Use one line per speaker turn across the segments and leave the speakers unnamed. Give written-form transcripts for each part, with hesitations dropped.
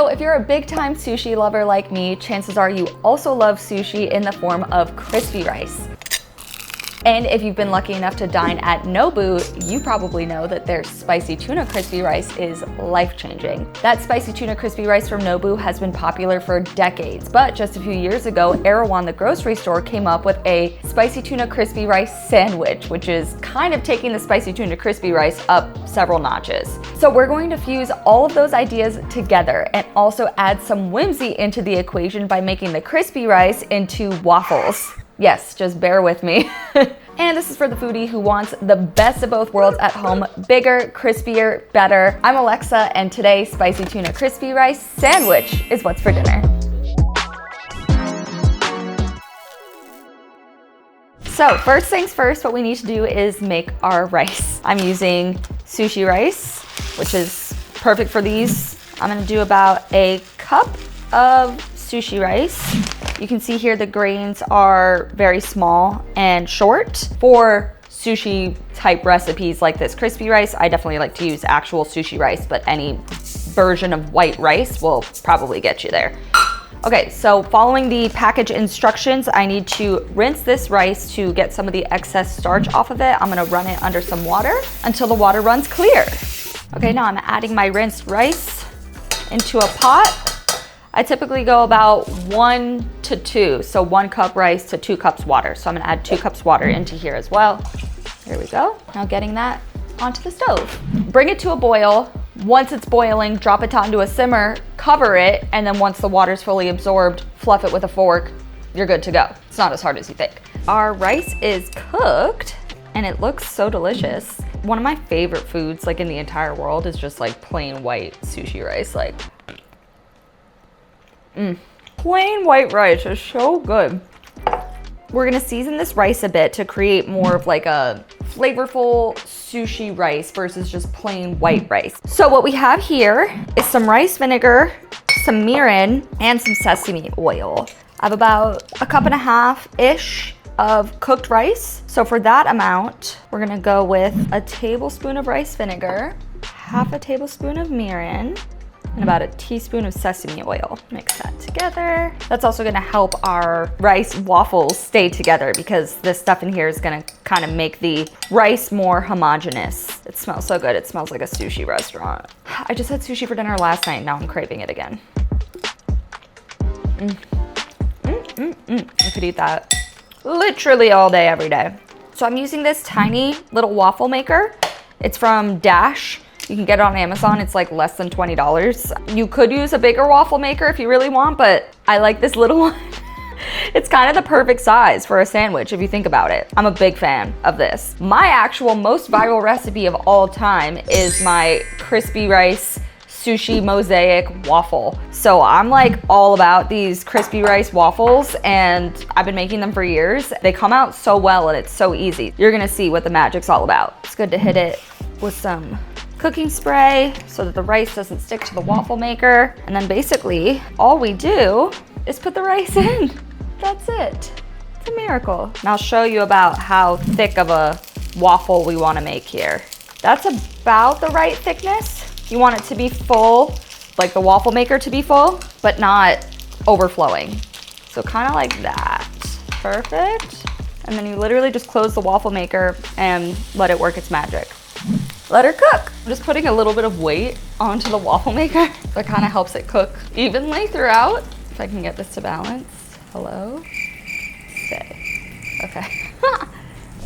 So if you're a big time sushi lover like me, chances are you also love sushi in the form of crispy rice. And if you've been lucky enough to dine at Nobu, you probably know that their spicy tuna crispy rice is life-changing. That spicy tuna crispy rice from Nobu has been popular for decades, but just a few years ago, Erewhon, the grocery store, came up with a spicy tuna crispy rice sandwich, which is kind of taking the spicy tuna crispy rice up several notches. So we're going to fuse all of those ideas together and also add some whimsy into the equation by making the crispy rice into waffles. Yes, just bear with me. And this is for the foodie who wants the best of both worlds at home, bigger, crispier, better. I'm Alexa, and today's spicy tuna crispy rice sandwich is what's for dinner. So first things first, what we need to do is make our rice. I'm using sushi rice, which is perfect for these. I'm gonna do about a cup of sushi rice. You can see here the grains are very small and short. For sushi type recipes like this crispy rice, I definitely like to use actual sushi rice, but any version of white rice will probably get you there. Okay, so following the package instructions, I need to rinse this rice to get some of the excess starch off of it. I'm gonna run it under some water until the water runs clear. Okay, now I'm adding my rinsed rice into a pot. I typically go about 1 to 2, so 1 cup rice to 2 cups water. So I'm gonna add 2 cups water into here as well. Here we go. Now getting that onto the stove. Bring it to a boil. Once it's boiling, drop it down to a simmer, cover it, and then once the water's fully absorbed, fluff it with a fork. You're good to go. It's not as hard as you think. Our rice is cooked and it looks so delicious. One of my favorite foods like in the entire world is just like plain white sushi rice. Like, plain white rice is so good. We're gonna season this rice a bit to create more of like a flavorful sushi rice versus just plain white rice. So what we have here is some rice vinegar, some mirin, and some sesame oil. I have about a cup and a half-ish of cooked rice. So for that amount, we're gonna go with a tablespoon of rice vinegar, half a tablespoon of mirin, and about a teaspoon of sesame oil. Mix that together. That's also gonna help our rice waffles stay together because this stuff in here is gonna kind of make the rice more homogeneous. It smells so good. It smells like a sushi restaurant. I just had sushi for dinner last night. Now I'm craving it again. I could eat that literally all day, every day. So I'm using this tiny little waffle maker. It's from Dash. You can get it on Amazon. It's like less than $20. You could use a bigger waffle maker if you really want, but I like this little one. It's kind of the perfect size for a sandwich if you think about it. I'm a big fan of this. My actual most viral recipe of all time is my crispy rice sushi mosaic waffle. So I'm like all about these crispy rice waffles and I've been making them for years. They come out so well and it's so easy. You're gonna see what the magic's all about. It's good to hit it with some cooking spray so that the rice doesn't stick to the waffle maker. And then basically all we do is put the rice in. That's it. It's a miracle. And I'll show you about how thick of a waffle we want to make here. That's about the right thickness. You want it to be full, like the waffle maker to be full, but not overflowing. So kind of like that. Perfect. And then you literally just close the waffle maker and let it work its magic. Let her cook. I'm just putting a little bit of weight onto the waffle maker. That kind of helps it cook evenly throughout. If I can get this to balance. Hello? Stay. Okay.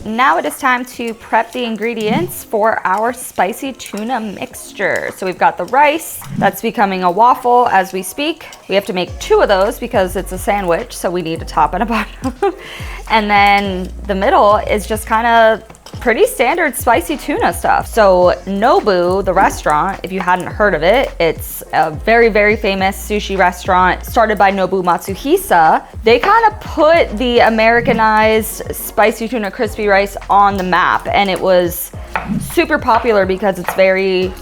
Now it is time to prep the ingredients for our spicy tuna mixture. So we've got the rice that's becoming a waffle as we speak. We have to make 2 of those because it's a sandwich, so we need a top and a bottom. And then the middle is just kind of pretty standard spicy tuna stuff. So Nobu, the restaurant, if you hadn't heard of it, it's a very, very famous sushi restaurant started by Nobu Matsuhisa. They kind of put the Americanized spicy tuna crispy rice on the map, and it was super popular because it's very,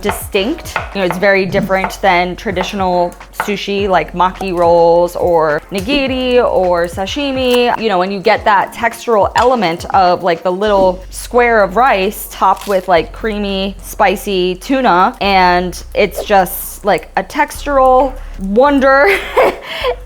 distinct. It's very different than traditional sushi like maki rolls or nigiri or sashimi, and you get that textural element of like the little square of rice topped with like creamy, spicy tuna, and it's just It's like a textural wonder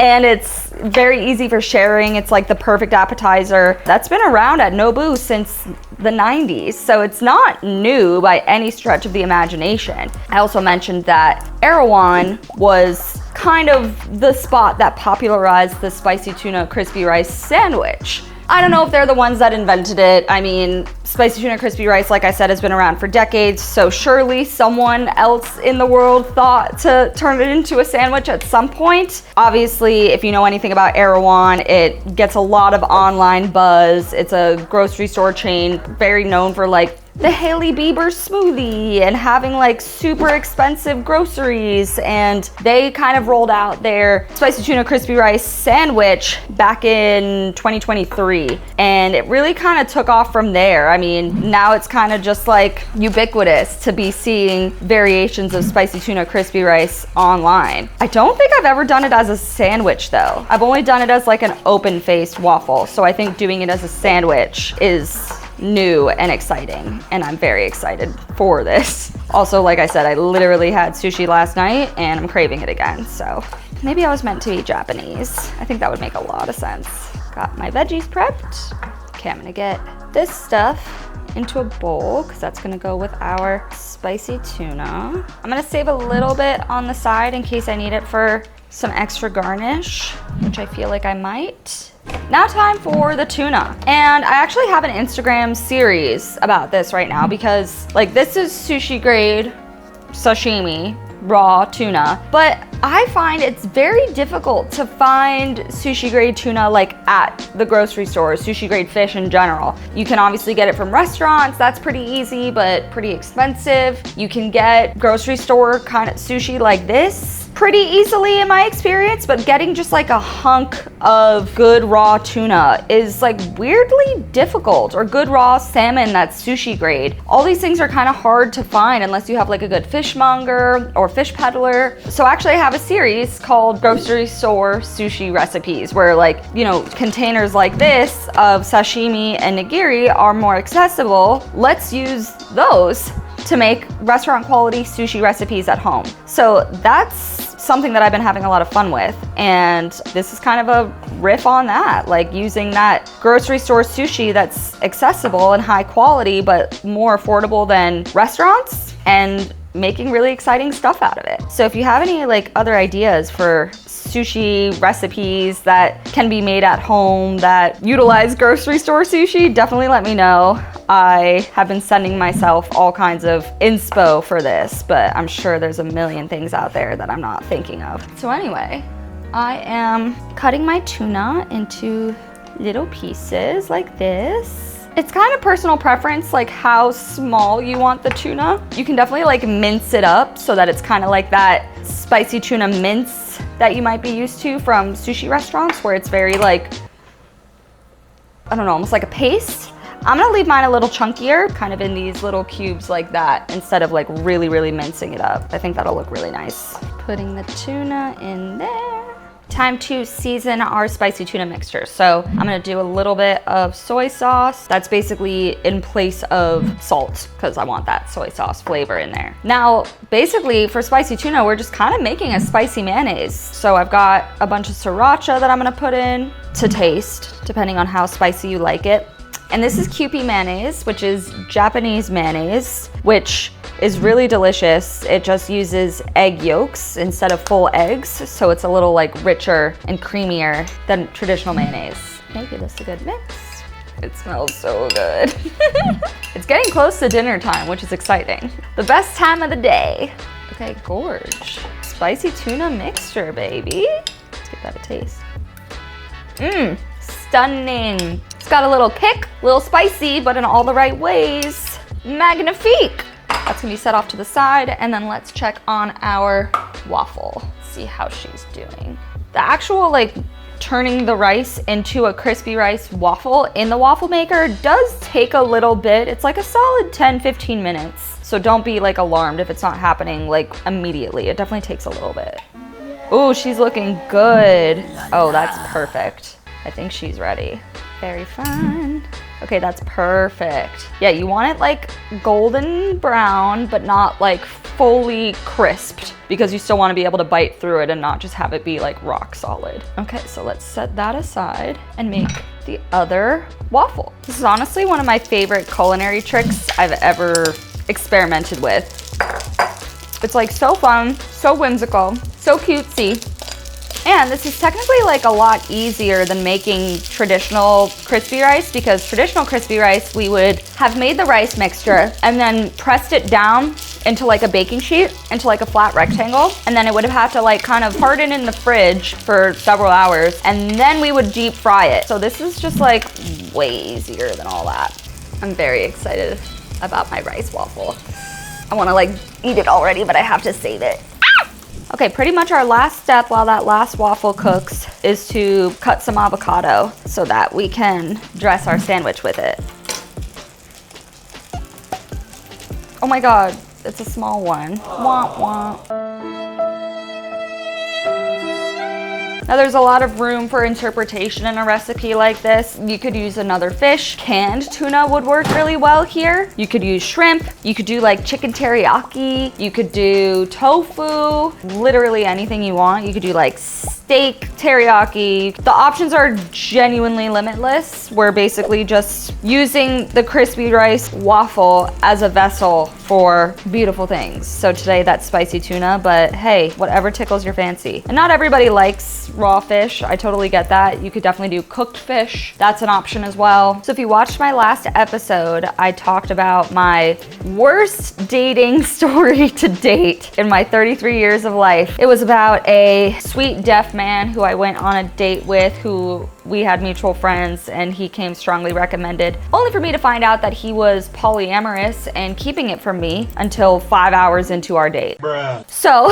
and it's very easy for sharing. It's like the perfect appetizer. That's been around at Nobu since the 90s, so it's not new by any stretch of the imagination. I also mentioned that Erewhon was kind of the spot that popularized the spicy tuna crispy rice sandwich. I don't know if they're the ones that invented it. I mean, spicy tuna crispy rice, like I said, has been around for decades, so surely someone else in the world thought to turn it into a sandwich at some point. Obviously, if you know anything about Erewhon, it gets a lot of online buzz. It's a grocery store chain, very known for like the Hailey Bieber smoothie and having like super expensive groceries, and they kind of rolled out their spicy tuna crispy rice sandwich back in 2023, and it really kind of took off from there. I mean, now it's kind of just like ubiquitous to be seeing variations of spicy tuna crispy rice online. I don't think I've ever done it as a sandwich though. I've only done it as like an open-faced waffle, so I think doing it as a sandwich is new and exciting, and I'm very excited for this. Also, like I said, I literally had sushi last night and I'm craving it again, so maybe I was meant to eat Japanese. I think that would make a lot of sense. Got my veggies prepped. Okay, I'm gonna get this stuff into a bowl because that's gonna go with our spicy tuna. I'm gonna save a little bit on the side in case I need it for some extra garnish, which I feel like I might. Now time for the tuna. And I actually have an Instagram series about this right now because like this is sushi grade sashimi, raw tuna, but I find it's very difficult to find sushi grade tuna like at the grocery store, sushi grade fish in general. You can obviously get it from restaurants, that's pretty easy, but pretty expensive. You can get grocery store kind of sushi like this pretty easily in my experience, but getting just like a hunk of good raw tuna is like weirdly difficult, or good raw salmon that's sushi grade. All these things are kind of hard to find unless you have like a good fishmonger or fish peddler. So actually I have a series called Grocery Store Sushi Recipes where like, you know, containers like this of sashimi and nigiri are more accessible. Let's use those to make restaurant quality sushi recipes at home. So that's something that I've been having a lot of fun with, and this is kind of a riff on that, like using that grocery store sushi that's accessible and high quality but more affordable than restaurants, and making really exciting stuff out of it. So if you have any like other ideas for sushi recipes that can be made at home that utilize grocery store sushi, definitely let me know. I have been sending myself all kinds of inspo for this, but I'm sure there's a million things out there that I'm not thinking of. So anyway, I am cutting my tuna into little pieces like this. It's kind of personal preference, like how small you want the tuna. You can definitely like mince it up so that it's kind of like that spicy tuna mince that you might be used to from sushi restaurants where it's very like, I don't know, almost like a paste. I'm gonna leave mine a little chunkier, kind of in these little cubes like that, instead of like really, really mincing it up. I think that'll look really nice. Putting the tuna in there. Time to season our spicy tuna mixture. So I'm gonna do a little bit of soy sauce. That's basically in place of salt because I want that soy sauce flavor in there. Now, basically for spicy tuna, we're just kind of making a spicy mayonnaise. So I've got a bunch of sriracha that I'm gonna put in to taste, depending on how spicy you like it. And this is Kewpie mayonnaise, which is Japanese mayonnaise, which is really delicious. It just uses egg yolks instead of full eggs, so it's a little like richer and creamier than traditional mayonnaise. Maybe this is a good mix. It smells so good. It's getting close to dinner time, which is exciting. The best time of the day. Okay, gorge. Spicy tuna mixture, baby. Let's give that a taste. Mmm, stunning. It's got a little kick, a little spicy, but in all the right ways. Magnifique. That's gonna be set off to the side, and then let's check on our waffle. See how she's doing. The actual like turning the rice into a crispy rice waffle in the waffle maker does take a little bit. It's like a solid 10-15 minutes. So don't be like alarmed if it's not happening like immediately. It definitely takes a little bit. Oh, she's looking good. Oh, that's perfect. I think she's ready. Very fun. Okay, that's perfect. Yeah, you want it like golden brown, but not like fully crisped, because you still want to be able to bite through it and not just have it be like rock solid. Okay, so let's set that aside and make the other waffle. This is honestly one of my favorite culinary tricks I've ever experimented with. It's like so fun, so whimsical, so cutesy. And this is technically like a lot easier than making traditional crispy rice, because traditional crispy rice, we would have made the rice mixture and then pressed it down into like a baking sheet, into like a flat rectangle. And then it would have had to like kind of harden in the fridge for several hours. And then we would deep fry it. So this is just like way easier than all that. I'm very excited about my rice waffle. I want to like eat it already, but I have to save it. Okay, pretty much our last step while that last waffle cooks is to cut some avocado so that we can dress our sandwich with it. Oh my God, it's a small one. Womp womp. Now there's a lot of room for interpretation in a recipe like this. You could use another fish. Canned tuna would work really well here. You could use shrimp. You could do like chicken teriyaki. You could do tofu, literally anything you want. You could do like steak teriyaki. The options are genuinely limitless. We're basically just using the crispy rice waffle as a vessel for beautiful things. So today that's spicy tuna, but hey, whatever tickles your fancy. And not everybody likes raw fish. I totally get that. You could definitely do cooked fish. That's an option as well. So if you watched my last episode, I talked about my worst dating story to date in my 33 years of life. It was about a sweet deaf man who I went on a date with, who we had mutual friends, and he came strongly recommended, only for me to find out that he was polyamorous and keeping it from me until 5 hours into our date. Bruh. So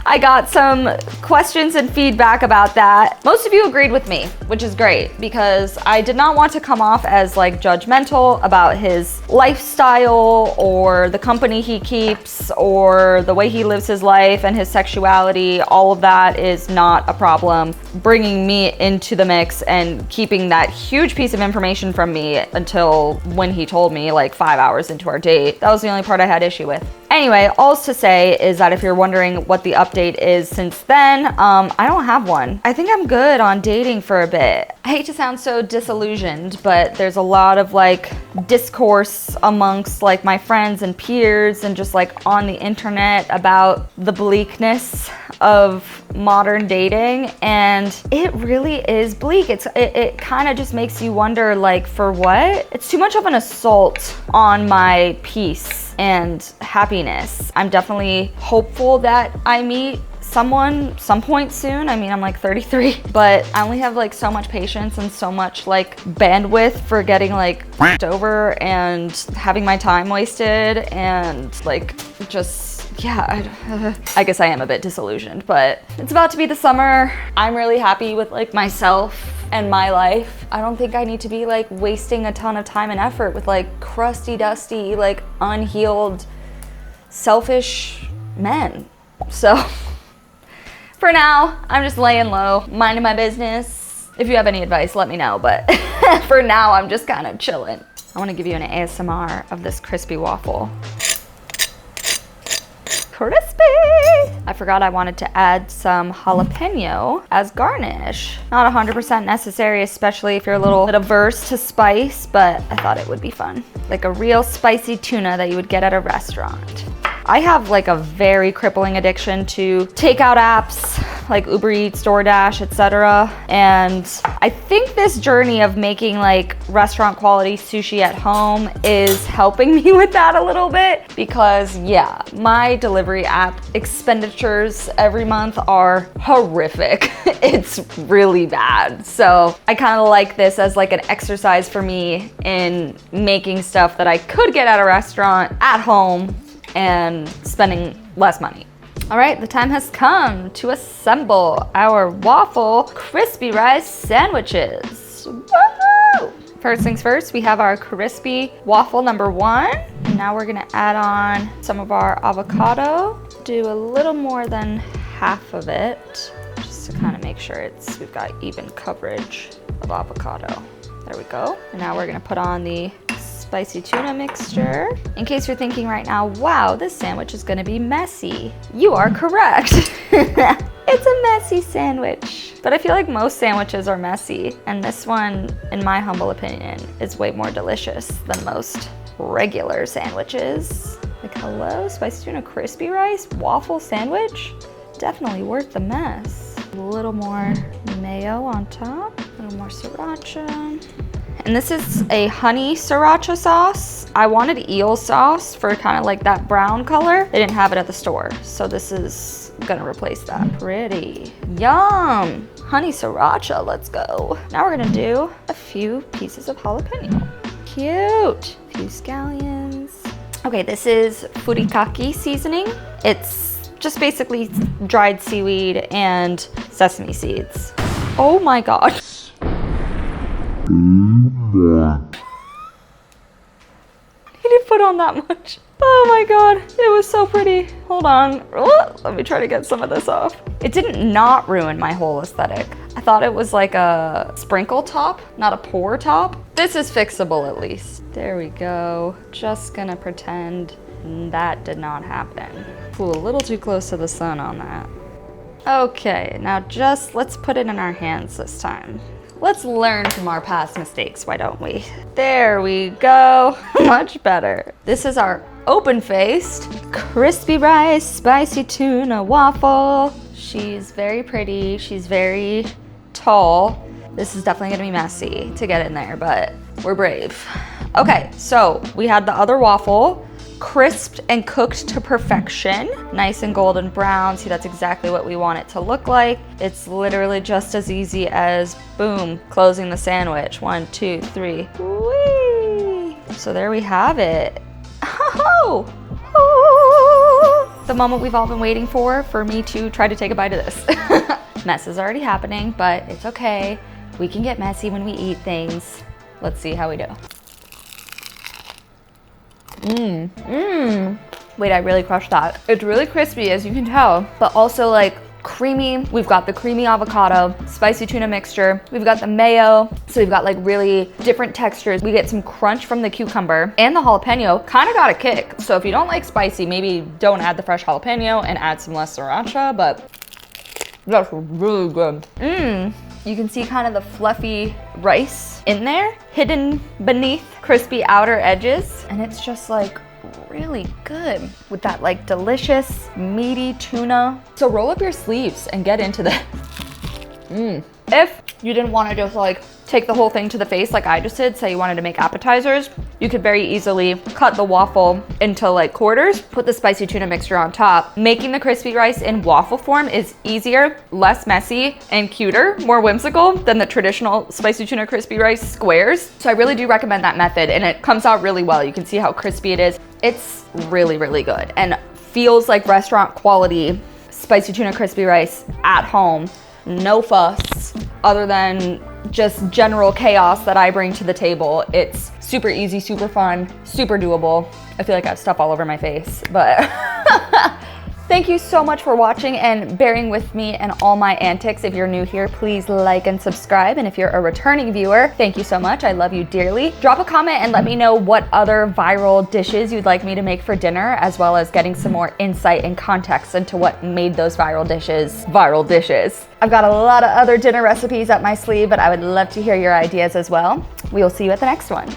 I got some questions and feedback about that. Most of you agreed with me, which is great, because I did not want to come off as like judgmental about his lifestyle or the company he keeps or the way he lives his life and his sexuality. All of that is not a problem. Bringing me into the mix and keeping that huge piece of information from me until when he told me like 5 hours into our date, that was the only part I had issue with. Anyway, all to say is that if you're wondering what the update is since then, I don't have one. I think I'm good on dating for a bit. I hate to sound so disillusioned, but there's a lot of like discourse amongst like my friends and peers and just like on the internet about the bleakness of modern dating, and it really is bleak. It kind of just makes you wonder, like, for what? It's too much of an assault on my peace and happiness. I'm definitely hopeful that I meet someone some point soon. I mean, I'm like 33, but I only have like so much patience and so much like bandwidth for getting like f***ed over and having my time wasted and like just, yeah, I guess I am a bit disillusioned, but it's about to be the summer. I'm really happy with like myself and my life. I don't think I need to be like wasting a ton of time and effort with like crusty, dusty, like unhealed, selfish men. So for now, I'm just laying low, minding my business. If you have any advice, let me know, but for now, I'm just kind of chilling. I want to give you an ASMR of this crispy waffle. Crispy! I forgot I wanted to add some jalapeno as garnish. Not 100% necessary, especially if you're a little bit averse to spice, but I thought it would be fun. Like a real spicy tuna that you would get at a restaurant. I have like a very crippling addiction to takeout apps like Uber Eats, DoorDash, etc. And I think this journey of making like restaurant quality sushi at home is helping me with that a little bit, because yeah, my delivery app expenditures every month are horrific. It's really bad. So I kind of like this as like an exercise for me in making stuff that I could get at a restaurant at home and spending less money. All right, the time has come to assemble our waffle crispy rice sandwiches. Woo! First things first, we have our crispy waffle number 1. Now we're gonna add on some of our avocado. Do a little more than half of it, just to kind of make sure we've got even coverage of avocado. There we go. And now we're gonna put on the spicy tuna mixture. In case you're thinking right now, wow, this sandwich is gonna be messy. You are correct. It's a messy sandwich. But I feel like most sandwiches are messy, and this one, in my humble opinion, is way more delicious than most regular sandwiches. Like, hello, spicy tuna crispy rice, waffle sandwich? Definitely worth the mess. A little more mayo on top, a little more sriracha. And this is a honey sriracha sauce. I wanted eel sauce for kind of like that brown color. They didn't have it at the store, so this is gonna replace that. Pretty. Yum! Honey sriracha, let's go. Now we're gonna do a few pieces of jalapeno. Cute. A few scallions. Okay, this is furikake seasoning. It's just basically dried seaweed and sesame seeds. Oh my god. He didn't put on that much. Oh my god, it was so pretty. Hold on, let me try to get some of this off. It didn't not ruin my whole aesthetic. I thought it was like a sprinkle top, not a pour top. This is fixable at least. There we go. Just gonna pretend that did not happen. Ooh, a little too close to the sun on that. Okay, now just let's put it in our hands this time. Let's learn from our past mistakes, why don't we? There we go, much better. This is our open-faced, crispy rice, spicy tuna waffle. She's very pretty, she's very tall. This is definitely gonna be messy to get in there, but we're brave. Okay, so we had the other waffle, crisped and cooked to perfection. Nice and golden brown. See, that's exactly what we want it to look like. It's literally just as easy as, boom, closing the sandwich. 1, 2, 3. Whee! So there we have it. Oh! Oh! The moment we've all been waiting for me to try to take a bite of this. Mess is already happening, but it's okay. We can get messy when we eat things. Let's see how we do. Wait, I really crushed that. It's really crispy, as you can tell, but also like creamy. We've got the creamy avocado, spicy tuna mixture. We've got the mayo. So we've got like really different textures. We get some crunch from the cucumber, and the jalapeno kind of got a kick. So if you don't like spicy, maybe don't add the fresh jalapeno and add some less sriracha, but that's really good. You can see kind of the fluffy rice in there, hidden beneath crispy outer edges. And it's just like really good with that like delicious, meaty tuna. So roll up your sleeves and get into this. If you didn't want to just like take the whole thing to the face like I just did, say you wanted to make appetizers, you could very easily cut the waffle into like quarters, put the spicy tuna mixture on top. Making the crispy rice in waffle form is easier, less messy, and cuter, more whimsical than the traditional spicy tuna crispy rice squares. So I really do recommend that method, and it comes out really well. You can see how crispy it is. It's really, really good and feels like restaurant quality spicy tuna crispy rice at home. No fuss, other than just general chaos that I bring to the table. It's super easy, super fun, super doable. I feel like I have stuff all over my face, but thank you so much for watching and bearing with me and all my antics. If you're new here, please like and subscribe. And if you're a returning viewer, thank you so much. I love you dearly. Drop a comment and let me know what other viral dishes you'd like me to make for dinner, as well as getting some more insight and context into what made those viral dishes viral dishes. I've got a lot of other dinner recipes up my sleeve, but I would love to hear your ideas as well. We will see you at the next one.